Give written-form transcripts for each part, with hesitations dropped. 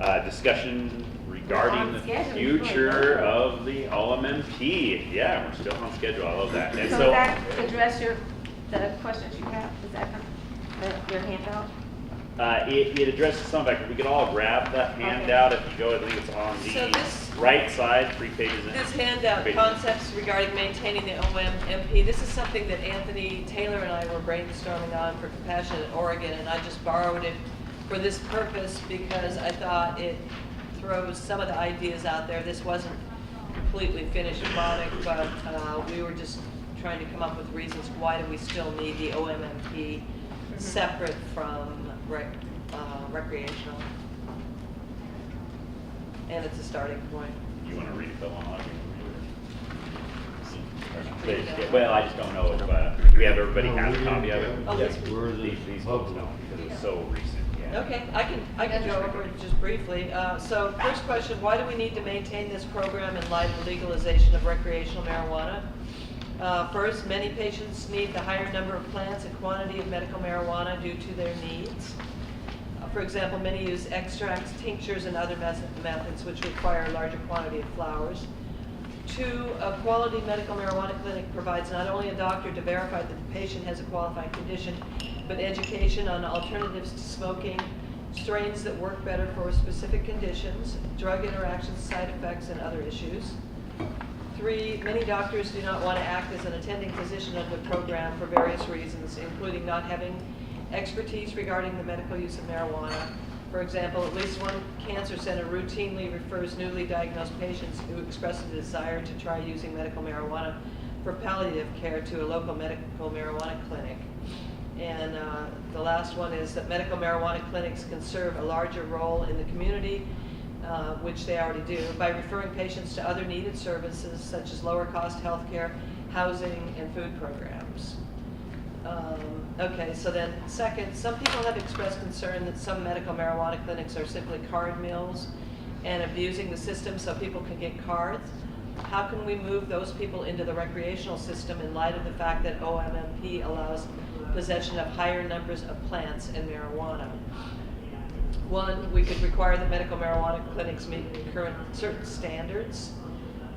Discussion regarding the future of the OMMP. Yeah, we're still on schedule. I love that. And So does that address the questions you have? Is that your handout? It addresses some of that. We could all grab that handout if you go. I think it's on the right side, 3 pages in. This handout, concepts regarding maintaining the OMMP, this is something that Anthony Taylor and I were brainstorming on for Compassionate Oregon, and I just borrowed it for this purpose because I thought it throws some of the ideas out there. This wasn't completely finished product, but we were just trying to come up with reasons why do we still need the OMMP separate from recreational. And it's a starting point. You want to read it, Phil? Well, I just don't know if we have everybody has a copy of it. Oh, Yes, let's- we're These folks don't because it's so recent. Yeah. Okay, I can go over it just briefly. So first question, why do we need to maintain this program in light of the legalization of recreational marijuana? First, many patients need the higher number of plants and quantity of medical marijuana due to their needs. For example, many use extracts, tinctures, and other methods which require a larger quantity of flowers. 2, a quality medical marijuana clinic provides not only a doctor to verify that the patient has a qualifying condition, but education on alternatives to smoking, strains that work better for specific conditions, drug interactions, side effects, and other issues. 3, many doctors do not want to act as an attending physician of the program for various reasons, including not having expertise regarding the medical use of marijuana. For example, at least one cancer center routinely refers newly diagnosed patients who express a desire to try using medical marijuana for palliative care to a local medical marijuana clinic. And the last one is that medical marijuana clinics can serve a larger role in the community, which they already do, by referring patients to other needed services such as lower cost health care, housing, and food programs. Okay, so then second, some people have expressed concern that some medical marijuana clinics are simply card mills and abusing the system so people can get cards. How can we move those people into the recreational system in light of the fact that OMMP allows possession of higher numbers of plants and marijuana? 1, we could require that medical marijuana clinics meet current certain standards.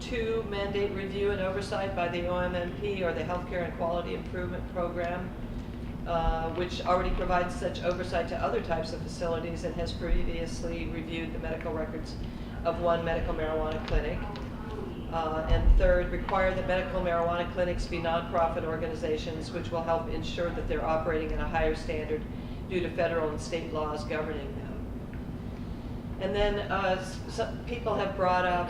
2, mandate review and oversight by the OMMP or the Healthcare and Quality Improvement Program, which already provides such oversight to other types of facilities and has previously reviewed the medical records of one medical marijuana clinic. And 3rd, require that medical marijuana clinics be nonprofit organizations, which will help ensure that they're operating at a higher standard due to federal and state laws governing them. And then some people have brought up,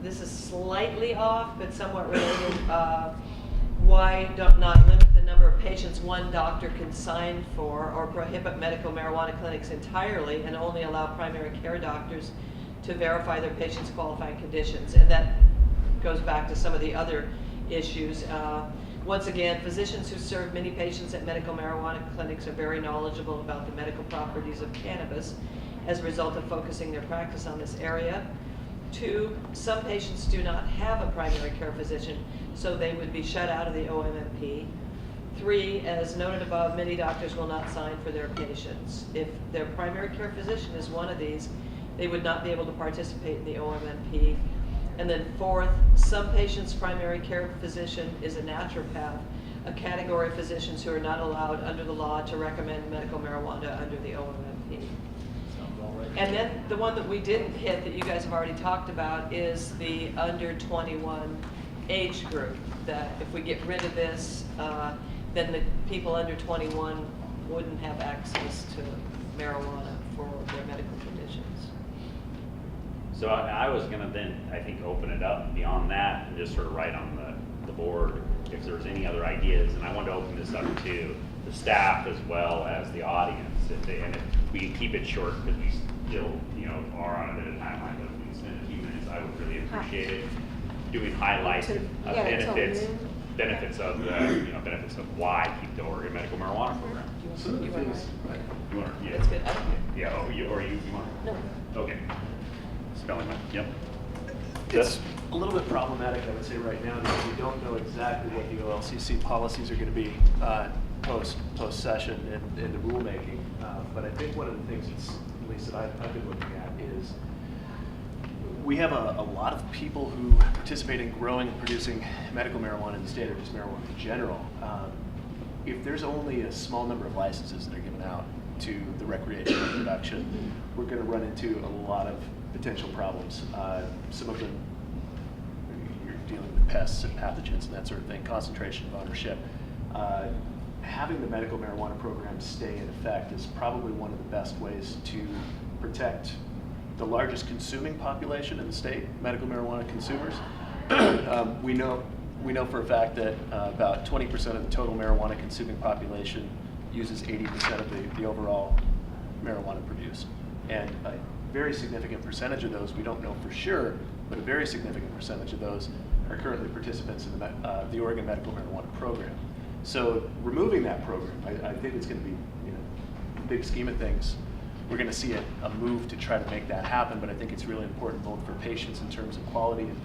this is slightly off, but somewhat related, why not limit the number of patients one doctor can sign for or prohibit medical marijuana clinics entirely and only allow primary care doctors to verify their patients' qualifying conditions. And that goes back to some of the other issues. Once again, physicians who serve many patients at medical marijuana clinics are very knowledgeable about the medical properties of cannabis as a result of focusing their practice on this area. 2, some patients do not have a primary care physician, so they would be shut out of the OMMP. 3, as noted above, many doctors will not sign for their patients. If their primary care physician is one of these, they would not be able to participate in the OMMP. And then 4th, some patients' primary care physician is a naturopath, a category of physicians who are not allowed under the law to recommend medical marijuana under the OMMP. And then the one that we didn't hit that you guys have already talked about is the under 21 age group, that if we get rid of this, then the people under 21 wouldn't have access to marijuana for their medical conditions. So I was going to then, I think, open it up beyond that and just sort of write on the board if there's any other ideas. And I wanted to open this up to the staff as well as the audience. And if we can keep it short because we still, are on a bit of timeline, but if we can spend a few minutes, I would really appreciate it. Doing highlights of benefits of benefits of why keep the Oregon medical marijuana program. Some of the things, right? You want to? Yeah. That's good. Yeah. Oh, you want? No. Okay. Spelling one. Yep. It's a little bit problematic, I would say, right now, because we don't know exactly what the OLCC policies are going to be post-session in the rulemaking. But I think one of the things that's least that I've been looking at, is we have a lot of people who participate in growing and producing medical marijuana in the state, or just marijuana in general. If there's only a small number of licenses that are given out to the recreational production, we're going to run into a lot of potential problems. Some of them, you're dealing with pests and pathogens and that sort of thing, concentration of ownership. Having the medical marijuana program stay in effect is probably one of the best ways to protect the largest consuming population in the state, medical marijuana consumers. We know for a fact that about 20% of the total marijuana consuming population uses 80% of the overall marijuana produced. And a very significant percentage of those, we don't know for sure, but a very significant percentage of those are currently participants in the Oregon Medical Marijuana Program. So removing that program, I think it's going to be, big scheme of things, we're going to see a move to try to make that happen, but I think it's really important both for patients in terms of quality and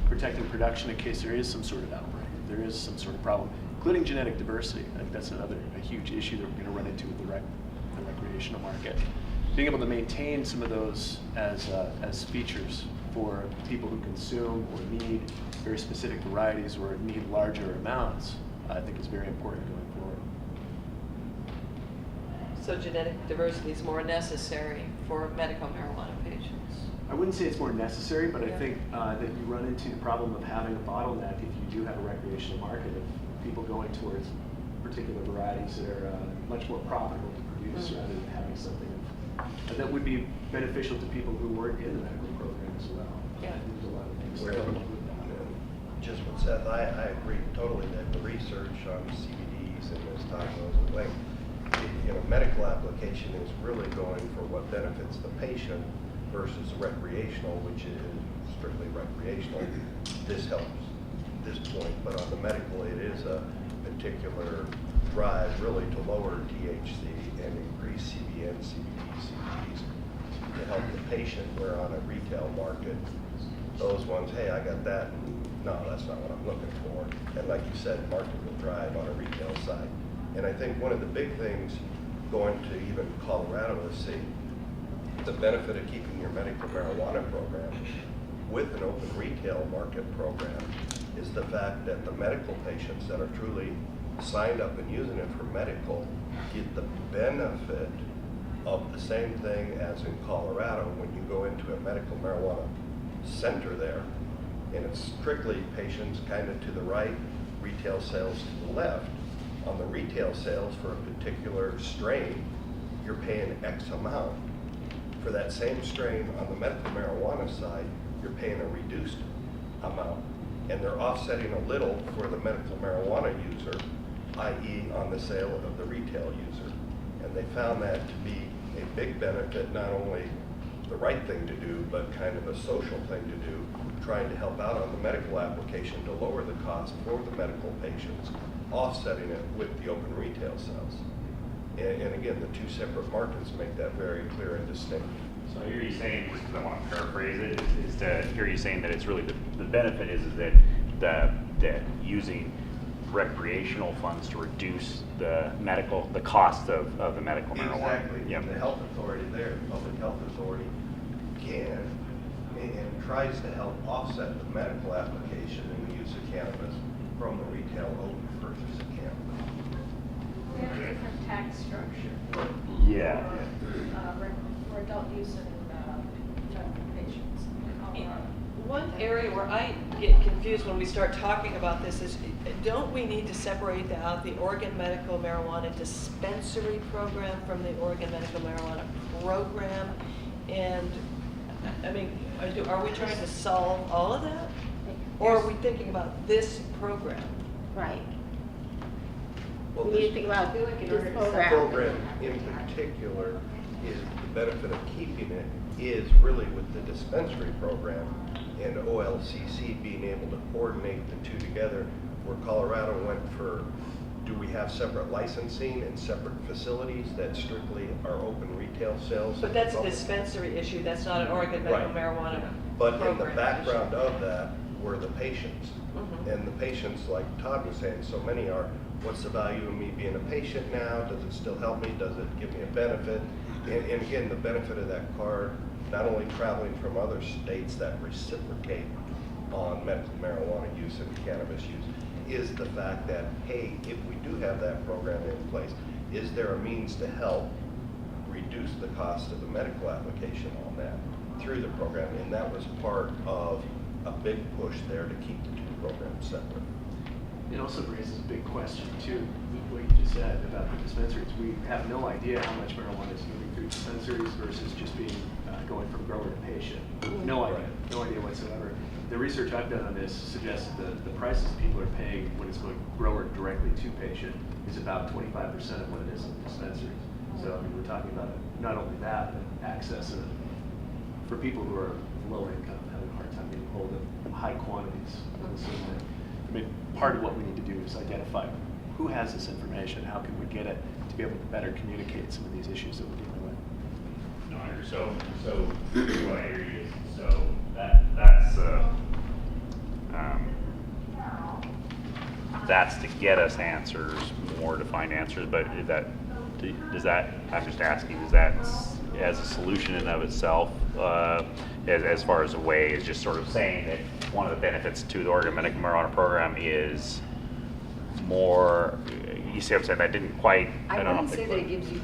protecting production in case there is some sort of outbreak, if there is some sort of problem, including genetic diversity. I think that's a huge issue that we're going to run into with the recreational market. Being able to maintain some of those as features for people who consume or need very specific varieties or need larger amounts, I think is very important going forward. So genetic diversity is more necessary for medical marijuana patients. I wouldn't say it's more necessary, but I Yeah. think that you run into the problem of having a bottleneck if you do have a recreational market of people going towards particular varieties that are much more profitable to produce rather than having something that would be beneficial to people who work in the medical program as well. Yeah. There's a lot of things Well, that come up with that. just what Seth, I agree totally that the research on CBDs and as time goes away, medical application is really going for what benefits the patient versus recreational, which is strictly recreational. This helps this point, but on the medical, it is a particular drive really to lower THC and increase CBN, CBDs to help the patient, where on a retail market, those ones, hey, I got that, no, that's not what I'm looking for. And like you said, market will drive on a retail side. And I think one of the big things going to even Colorado is see the benefit of keeping your medical marijuana program with an open retail market program is the fact that the medical patients that are truly signed up and using it for medical get the benefit of the same thing as in Colorado when you go into a medical marijuana center there, and it's strictly patients kind of to the right, retail sales to the left. On the retail sales for a particular strain, you're paying X amount. For that same strain on the medical marijuana side, you're paying a reduced amount. And they're offsetting a little for the medical marijuana user, i.e. on the sale of the retail user. And they found that to be a big benefit, not only the right thing to do, but kind of a social thing to do, trying to help out on the medical application to lower the cost for the medical patients, offsetting it with the open retail sales. And again, the two separate markets make that very clear and distinct. So I hear you saying, just because I want to paraphrase it, is to hear you saying that it's really the benefit is that using recreational funds to reduce the cost of the medical marijuana. Exactly. Yep. The health authority there, the public health authority, can and tries to help offset the medical application and the use of cannabis from the retail open purchase of cannabis. We have a different tax structure Yeah. for adult use and federal patients in Colorado. One area where I get confused when we start talking about this is, don't we need to separate out the Oregon Medical Marijuana Dispensary Program from the Oregon Medical Marijuana Program? And, I mean, are we trying to solve all of that? Or are we thinking about this program? Right. Well, We need to this think about feel like in this order to program. program in particular is the benefit of keeping it is really with the dispensary program and OLCC being able to coordinate the two together, where Colorado went for, do we have separate licensing and separate facilities that strictly are open retail sales? But that's a dispensary issue, that's not an Oregon Medical Right. Marijuana But in the program background of that were the patients. Mhm. And the patients, like Todd was saying, so many are, what's the value of me being a patient now? Does it still help me? Does it give me a benefit? And again, the benefit of that card, not only traveling from other states that reciprocate on medical marijuana use and cannabis use, is the fact that, hey, if we do have that program in place, is there a means to help reduce the cost of the medical application on that through the program? And that was part of a big push there to keep the two programs separate. It also raises a big question too, what you just said about the dispensaries. We have no idea how much marijuana is moving through dispensaries versus just being going from grower to patient. No idea, no idea whatsoever. The research I've done on this suggests that the prices people are paying when it's going grower directly to patient is about 25% of what it is in dispensaries. So I mean, we're talking about not only that, but access for people who are lower income, having a hard time getting hold of high quantities. So I mean, part of what we need to do is identify who has this information, how can we get it to be able to better communicate some of these issues that we're dealing with. No, I hear so what I hear you is, so that's to get us answers, more defined answers, but does that, I'm just asking, is that as a solution in and of itself, as far as a way, is just sort of saying that one of the benefits to the Oregon Medical Marijuana Program is more, you see what I'm saying, that didn't quite, I don't know. wouldn't say that it gives you,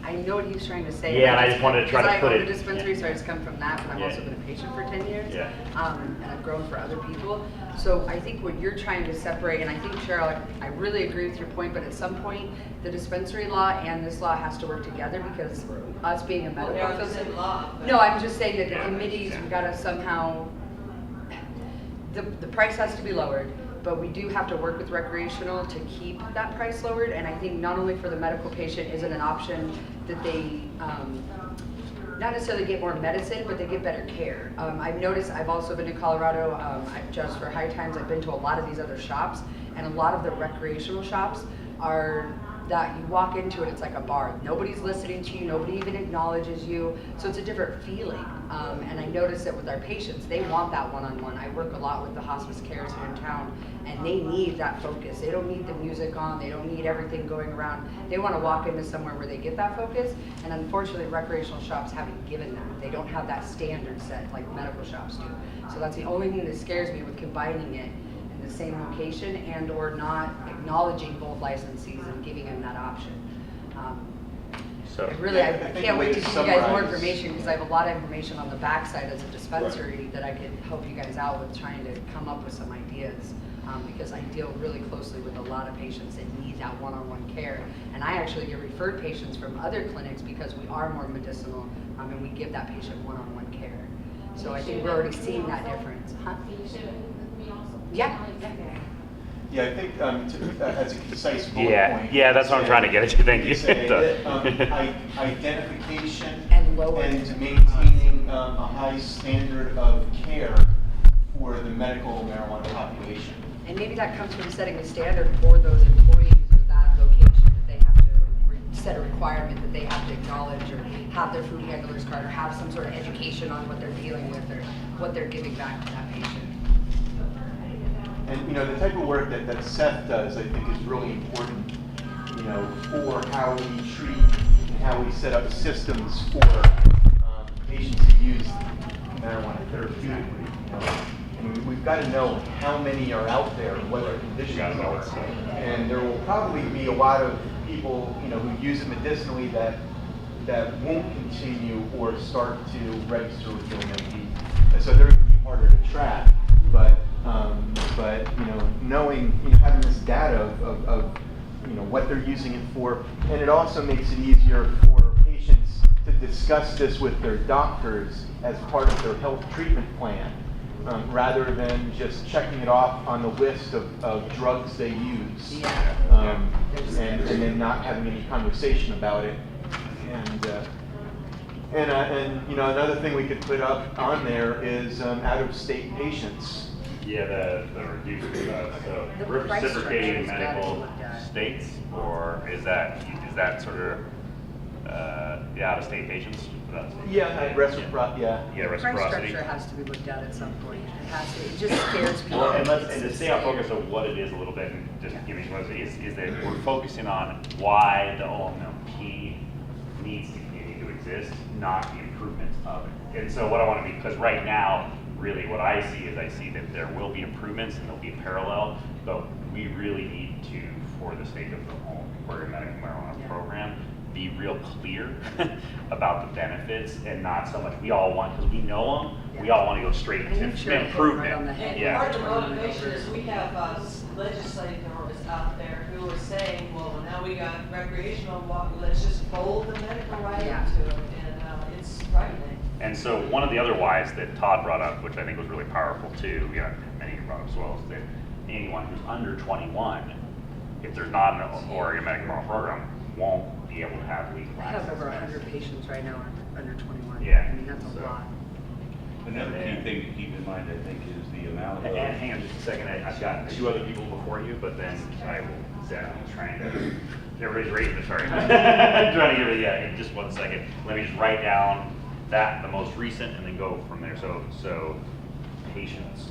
I know what he was trying to say. Yeah, and I just wanted to try to put it. Because I own a dispensary, so I just come from that, but I've Yeah. also been a patient for 10 years. Yeah. And I've grown for other people. So I think what you're trying to separate, and I think, Cheryl, I really agree with your point, but at some point, the dispensary law and this law has to work together, because us being a medical Well, it's facility. in law, but- No, I'm just saying that the Yeah, committees, yeah. we gotta somehow, the price has to be lowered, but we do have to work with recreational to keep that price lowered. And I think not only for the medical patient is it an option that they not necessarily get more medicine, but they get better care. I've noticed, I've also been to Colorado, just for High Times, I've been to a lot of these other shops, and a lot of the recreational shops are that you walk into it, it's like a bar. Nobody's listening to you, nobody even acknowledges you, so it's a different feeling. And I notice that with our patients, they want that one-on-one. I work a lot with the hospice cares here in town, and they need that focus. They don't need the music on, they don't need everything going around. They want to walk into somewhere where they get that focus, and unfortunately, recreational shops haven't given that. They don't have that standard set like medical shops do. So that's the only thing that scares me with combining it in the same location and or not acknowledging both licensees and giving them that option. So Really, I think can't the wait way to to give you guys more summarize- information, because I have a lot of information on the backside as a dispensary that I could help you guys out with trying to come up with some ideas. Because I deal really closely with a lot of patients that need that one-on-one care. And I actually get referred patients from other clinics because we are more medicinal, and we give that patient one-on-one care. So I think we're already seeing that difference. Huh? Yeah. Yeah, I think as a concise bullet point. Yeah, that's what I'm trying to get at you, thank you. Say, identification And lower. and maintaining a high standard of care for the medical marijuana population. And maybe that comes from setting a standard for those employees of that location, that they have to set a requirement that they have to acknowledge, or have their food handler's card, or have some sort of education on what they're dealing with, or what they're giving back to that patient. And the type of work that Seth does, I think, is really important, for how we treat and how we set up systems for patients who use marijuana therapeutically. And we've got to know how many are out there and what their conditions are. And there will probably be a lot of people, who use it medicinally that won't continue or start to register with OMMP. And so they're going to be harder to track. But knowing, having this data of what they're using it for, and it also makes it easier for patients to discuss this with their doctors as part of their health treatment plan, rather than just checking it off on the list of drugs they use, and then not having any conversation about it. And another thing we could put up on there is out-of-state patients. Yeah, the reduced, so The price reciprocating structure has got to be medical looked at. states, or is that sort of, the out-of-state patients? Yeah, reciprocity. Yeah, The price reciprocity. structure has to be looked at some point. It has to. It just scares people. Well, and It's to stay on scary. focus of what it is a little bit, and just give me what it is that we're focusing on why the OMMP needs to continue to exist, not the improvements of it. And so what I want to be, because right now, really what I see is I see that there will be improvements and there'll be parallel, but we really need to, for the sake of the whole medical marijuana program, be real clear about the benefits and not so much, we all want, because we know them, we all want to go straight And to you sure hit improvement. right on the head. And part of the motivation is we have legislators out there who are saying, well, now we got recreational, let's just fold the medical right Yeah. into it, and it's frightening. And so one of the other whys that Todd brought up, which I think was really powerful too, many brought up as well, is that anyone who's under 21, if there's not an Oregon medical marijuana program, won't be able to have legal I access. have over 100 patients right now under 21. Yeah, I mean, that's a so- lot. Another key thing to keep in mind, I think, is the amount of. And hang on just a second, I've got 2 other people before you, but then I will, Zach, I'm trying to, everybody's raising their sorry. I'm trying to give it, in just 1 second. Let me just write down the most recent, and then go from there. So patients.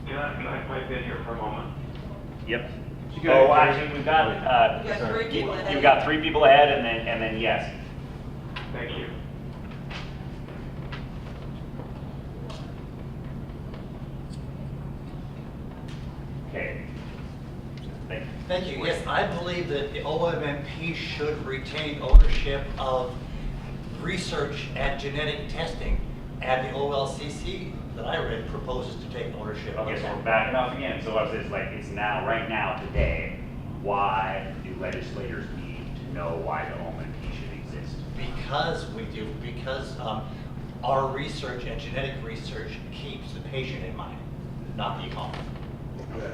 Can I pipe in here for a moment? Yep. You got it. Oh, actually, we've got, We got 3 people ahead. you've got 3 people ahead, and then yes. Thank you. Okay. Thank you. Thank you. Yes, I believe that the OMMP should retain ownership of research and genetic testing, and the OLCC that I read proposes to take ownership of Okay, so that. we're backing off again. So what I said is like, it's now, right now, today, why do legislators need to know why the OMMP should exist? Because our research and genetic research keeps the patient in mind, not the economy. Okay.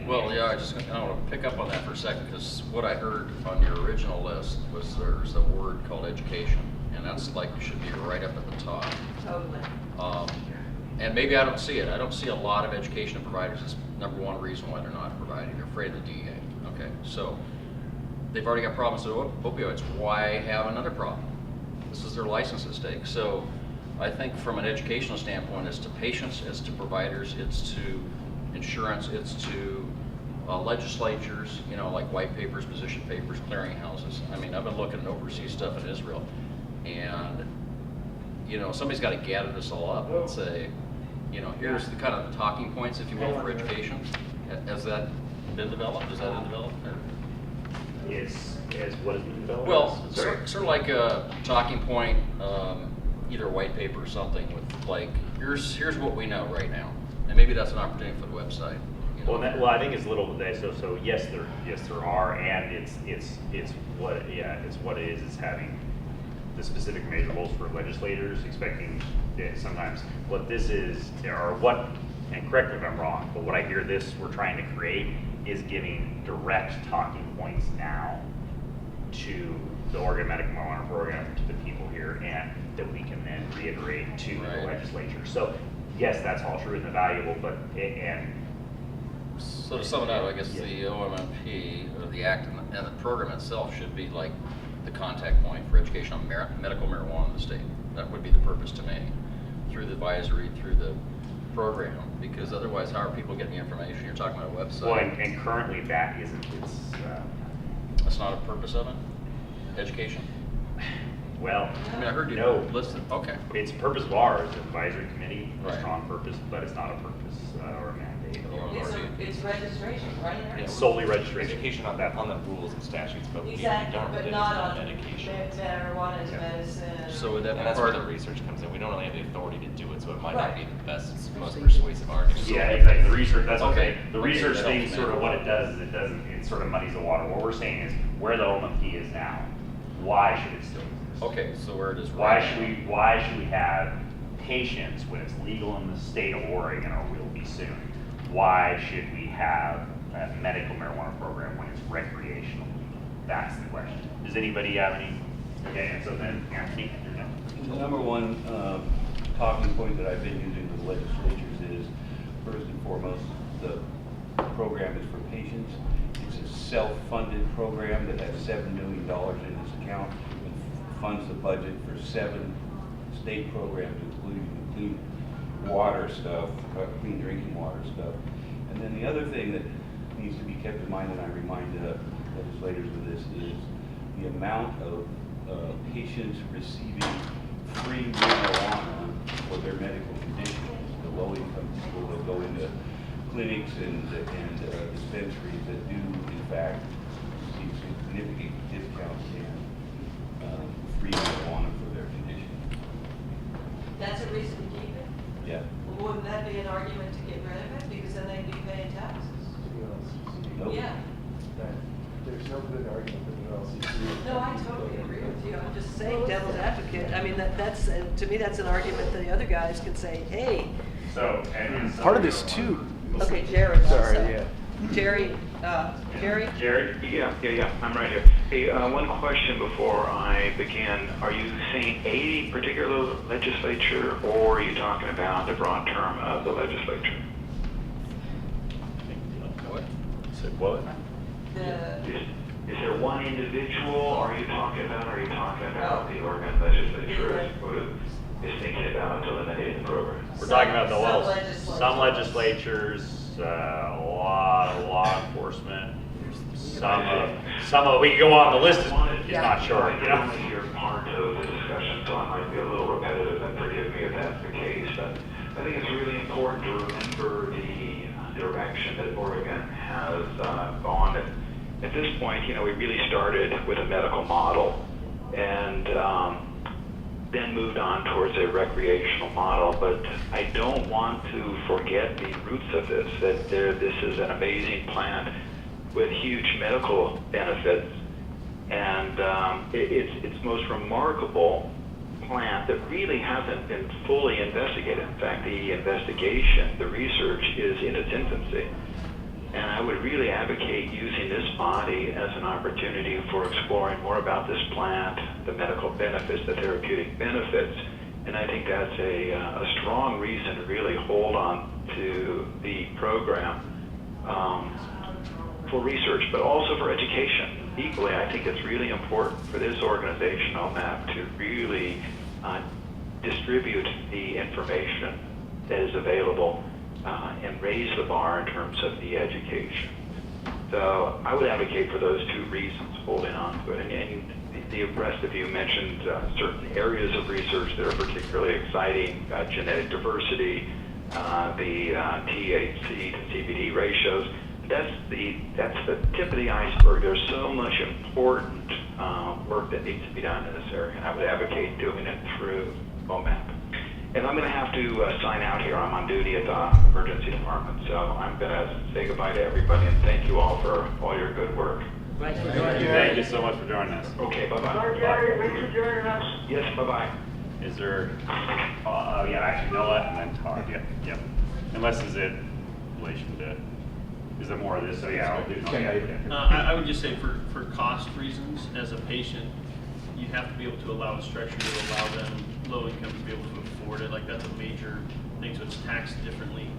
Well, yeah, I want to pick up on that for a second, because what I heard on your original list was there's a word called education, and that's like, should be right up at the top. Totally. And maybe I don't see it. I don't see a lot of education providers. It's number 1 reason why they're not providing. They're afraid of the DEA. Okay, so they've already got problems with opioids. Why have another problem? This is their license at stake. So I think from an educational standpoint, it's to patients, it's to providers, it's to insurance, it's to legislatures, like white papers, position papers, clearinghouses. I mean, I've been looking at overseas stuff in Israel, and somebody's got to gather this all up and say, here's the kind of the talking points, if you will, for education. Has that been developed? Is that been developed? Is what has been developed? Well, Sorry. sort of like a talking point, either a white paper or something with like, here's what we know right now, and maybe that's an opportunity for the website. Well, I think it's a little bit. So yes, there are, and it's what it is. It's having the specific measurables for legislators, expecting that sometimes what this is, or what, and correct me if I'm wrong, but what I hear we're trying to create is giving direct talking points now to the Oregon Medical Marijuana Program, to the people here, and that we can then reiterate to the legislature. So yes, that's all true and valuable, but So to sum it up, I guess the OMMP, or the act and the program itself should be like the contact point for education on medical marijuana in the state. That would be the purpose to me, through the advisory, through the program, because otherwise how are people getting the information? You're talking about a website. Well, and currently that isn't, That's not a purpose of it? Education? well, I mean, I heard you no. listed, okay. It's a purpose of ours, the advisory committee, a Right. strong purpose, but it's not a purpose or a mandate. It's registration, right? It's solely registration. Education on that, on the rules and statutes, but we Exactly, don't but really not on on medication. marijuana as medicine. So would that And be that's part where the of, research comes in. We don't really have the authority to do it, so it might Right. not be the best, most persuasive argument. Yeah, exactly. The research, that's Okay. okay. The Okay, research that thing, helps me. sort of what it does is it sort of muddies the water. What we're saying is where the OMMP is now, why should it still exist? okay, so where it is Why right should we have patients when it's legal in the state of Oregon, or will be soon? Why should we have a medical marijuana program when it's recreational? That's the question. Does anybody have any? Okay, and so then Anthony, you're next. The number 1 talking point that I've been using with legislatures is, first and foremost, the program is for patients. It's a self-funded program that has $7 million in its account. It funds the budget for 7 state programs, including clean water stuff, clean drinking water stuff. And then the other thing that needs to be kept in mind, and I remind legislators with this is the amount of patients receiving free marijuana for their medical conditions. The low-income people that go into clinics and dispensaries that do, in fact, receive significant discounts and free marijuana for their condition. That's a reason to keep it? Yeah. Well, wouldn't that be an argument to get rid of it, because then they'd be paying taxes? Nope. Yeah. There's no good argument for the LCC. No, I totally agree with you. I'm just saying devil's advocate. I mean, that's, to me, that's an argument that the other guys can say, hey. So, and Part of this too. Okay, Jared. Sorry, also. yeah. Jerry, Jerry? Jerry? Yeah, I'm right here. Hey, one question before I begin. Are you saying a particular legislature, or are you talking about the broad term of the legislature? What? Said what? Is there one individual, or are you talking about the Oregon legislature is thinking about eliminating the program? We're talking about the Some laws. legislatures. Some legislatures, a lot of law enforcement. Some of, we can go on, the list is not short, you know? I only hear part of the discussion, so I might be a little repetitive, and forgive me if that's the case, but I think it's really important to remember the direction that Oregon has gone. At this point, you know, we really started with a medical model, and then moved on towards a recreational model, but I don't want to forget the roots of this, that this is an amazing plant with huge medical benefits, and it's its most remarkable plant that really hasn't been fully investigated. In fact, the investigation, the research is in its infancy. And I would really advocate using this body as an opportunity for exploring more about this plant, the medical benefits, the therapeutic benefits. And I think that's a strong reason to really hold on to the program for research, but also for education. Equally, I think it's really important for this organization, OMMAP, to really distribute the information that is available and raise the bar in terms of the education. So I would advocate for those two reasons, holding on to it. And the rest of you mentioned certain areas of research that are particularly exciting, genetic diversity, the THC to CBD ratios. That's the tip of the iceberg. There's so much important work that needs to be done in this area, and I would advocate doing it through OMMAP. And I'm going to have to sign out here. I'm on duty at the emergency department, so I'm going to say goodbye to everybody and thank you all for all your good work. Thank you so much for joining us. Okay, bye-bye. Thanks for joining us. Yes, bye-bye. Is there, yeah, actually, no, and then Todd, yep. Unless is it relation to, is there more of this? So yeah, I'll do. Okay. I would just say for cost reasons, as a patient, you have to be able to allow a structure to allow them low income to be able to afford it. Like that's a major thing, so it's taxed differently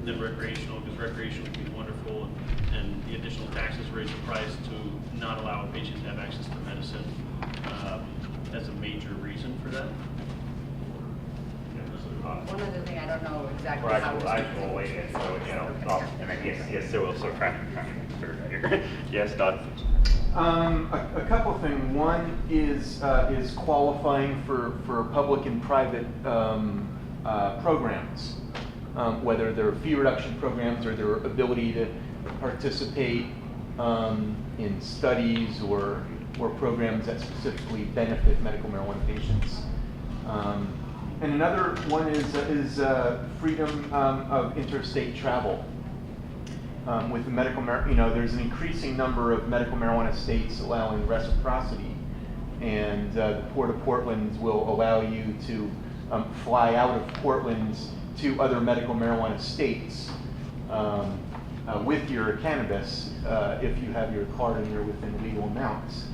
than recreational, because recreational would be wonderful, and the additional taxes raise the price to not allow a patient to have access to medicine as a major reason for that. One other thing, I don't know exactly Right, how this I will wait, and so, you know, and then yes, so we'll still try to figure it out here. Yes, Todd? A couple of things. One is qualifying for public and private programs, whether they're fee reduction programs or their ability to participate in studies or programs that specifically benefit medical marijuana patients. And another one is freedom of interstate travel. With the medical, there's an increasing number of medical marijuana states allowing reciprocity, and the Port of Portland will allow you to fly out of Portland to other medical marijuana states with your cannabis if you have your card and you're within legal amounts.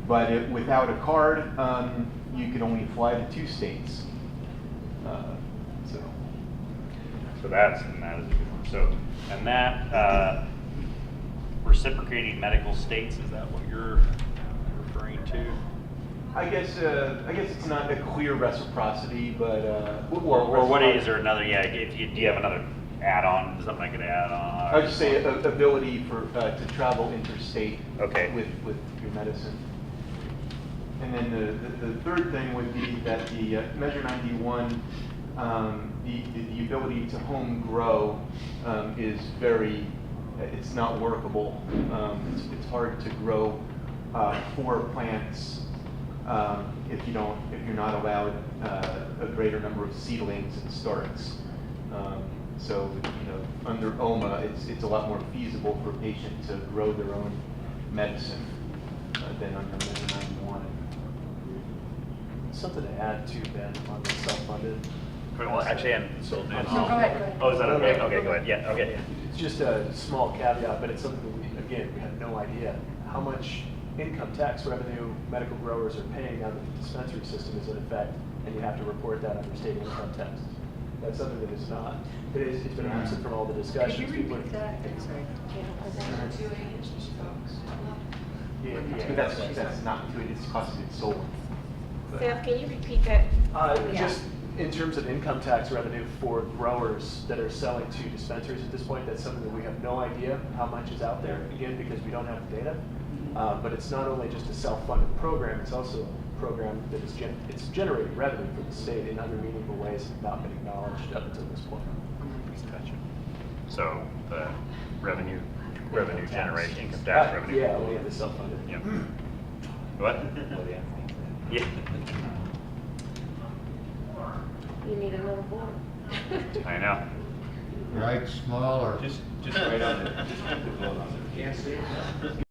But without a card, you can only fly to 2 states. So that is a good one. So, and that reciprocating medical states, is that what you're referring to? I guess it's not a clear reciprocity, but or what is there another? Yeah, do you have another add on, something I could add on? I would just say ability for, to travel interstate. Okay. With your medicine. And then the third thing would be that the Measure 91, the ability to home grow is very, it's not workable. It's hard to grow 4 plants if you're not allowed a greater number of seedlings and starts. So, under OMA, it's a lot more feasible for a patient to grow their own medicine than under Measure 91. Something to add to Ben on the self-funded. Well, actually, I'm still doing. No, go ahead. Oh, is that okay? No, no, Okay, go ahead. Yeah, okay. It's just a small caveat, but it's something that we have no idea how much income tax revenue medical growers are paying on the dispensary system is in effect, and you have to report that under state income tax. That's something that is not. It's been absent from all the discussions. Could you repeat that? I'm sorry. But that's not included, it's cost of goods sold. Seth, can you repeat that? Just in terms of income tax revenue for growers that are selling to dispensaries at this point, that's something that we have no idea how much is out there, again, because we don't have the data. But it's not only just a self-funded program, it's also a program that is it's generating revenue for the state in other meaningful ways that have not been acknowledged up until this point. Gotcha. So, revenue generation, income tax revenue. Yeah, we have the self-funded. Yeah. What? Yeah. You need another board. I know. Right, small, or? Just right on the vote on it. Can't see it.